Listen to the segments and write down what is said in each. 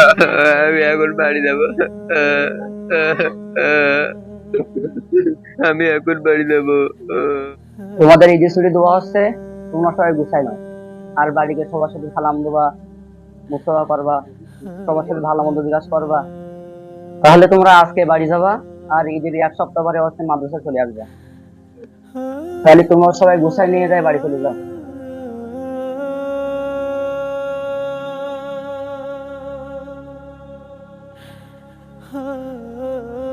আমি এখন বাড়ি যাবো। আমি এখন বাড়ি যাবো। তোমাদের ঈদের ছুটি দেওয়া হচ্ছে, তোমরা সবাই গুছাই নাও। আর বাড়িতে সবার সাথে সালাম দেবা, মুস্তফা করবা, সবার সাথে ভালো মন্দ জিজ্ঞাসা করবা। তাহলে তোমরা আজকে বাড়ি যাবা, আর ঈদের এক সপ্তাহ পরে হচ্ছে মাদ্রাসা চলে আসবে। তাহলে তোমরা সবাই গুছাই নিয়ে যায় বাড়ি চলে যাও।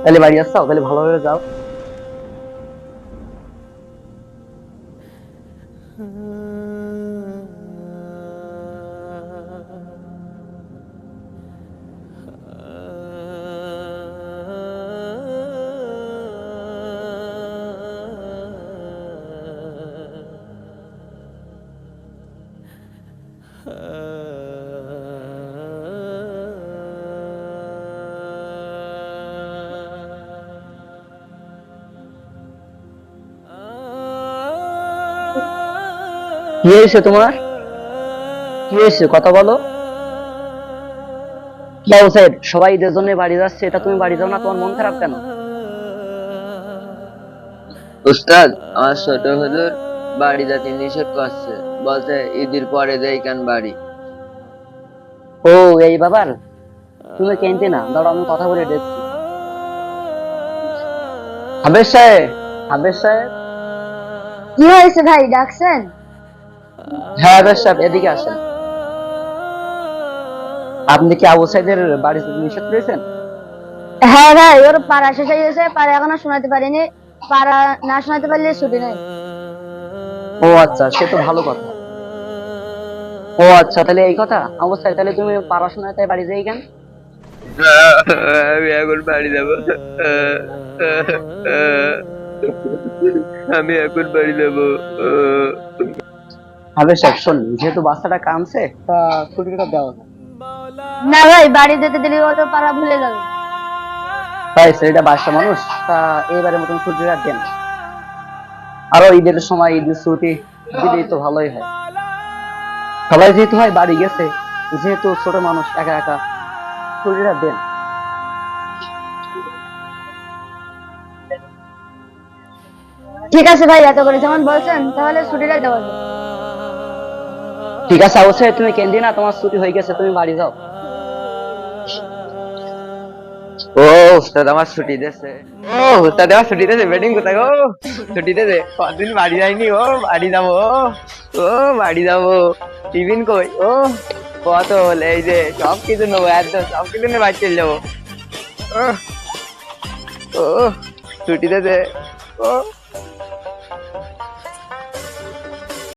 তাহলে বাড়ি আসছো, তাহলে ভালোভাবে যাও। কি হয়েছে তোমার? কি হয়েছে কথা বলো। কি অবস্থা? সবাই ঈদের জন্য বাড়ি যাচ্ছে, এটা তুমি বাড়ি যাও না, তোমার মন খারাপ কেন? উস্তাদ, আমার ছোট হুজুর বাড়ি যেতে নিষেধ করছে, বলছে ঈদের পরে যাই কেন বাড়ি। ও, এই ব্যাপার। তুমি কেনতে না, দাঁড়াও আমি কথা বলে দেখছি। হাবেশ সাহেব, হাবেশ সাহেব। কি হয়েছে ভাই, ডাকছেন? হ্যাঁ হাবেশ সাহেব, এদিকে আসেন। আপনি কি আবু সাইদের বাড়ি যেতে নিষেধ করেছেন? হ্যাঁ ভাই, ওর পাড়া শেষ হয়ে গেছে, পাড়া এখনো শোনাতে পারিনি। পাড়া না শোনাতে পারলে ছুটি নেই। ও আচ্ছা, সে তো ভালো কথা। ও আচ্ছা, তাহলে এই কথা অবস্থায়, তাহলে তুমি পড়াশোনায় তাই বাড়ি যাই কেন? আমি এখন বাড়ি যাবো। আমি এখন বাড়ি যাবো। হাবেশ সাহেব শোন, যেহেতু বাচ্চাটা কাঁদছে, তা ছুটিটা দেওয়া যায়। না ভাই, বাড়ি যেতে দিলে ও তো পাড়া ভুলে যাবে। তাই ছেলেটা বাচ্চা মানুষ, তা এইবারের মতন ছুটিটা দেন। আরো ঈদের সময় ঈদের ছুটি দিলেই তো ভালোই হয়। সবাই যেহেতু হয় বাড়ি গেছে, যেহেতু ছোট মানুষ একা একা, ছুটিটা দেন। ঠিক আছে ভাই, এত করে যেমন বলছেন, তাহলে ছুটিটা দেওয়া যাবে। ঠিক আছে, অবশ্যই তুমি কেন্দ্রে না, তোমার ছুটি হয়ে গেছে, তুমি বাড়ি যাও। ও উস্তাদ, আমার ছুটি দিয়েছে। ও উস্তাদ, আমার ছুটি দিয়েছে। বেডিং কোথায় গো? ছুটি দিয়েছে, কতদিন বাড়ি যাইনি। ও বাড়ি যাবো। ও বাড়ি যাবো। টিফিন কই? ও কত হলে এই যে সব কিছু নেবো, একদম সব কিছু নিয়ে বাড়ি চলে যাবো। ও ও ছুটি দিয়েছে। ও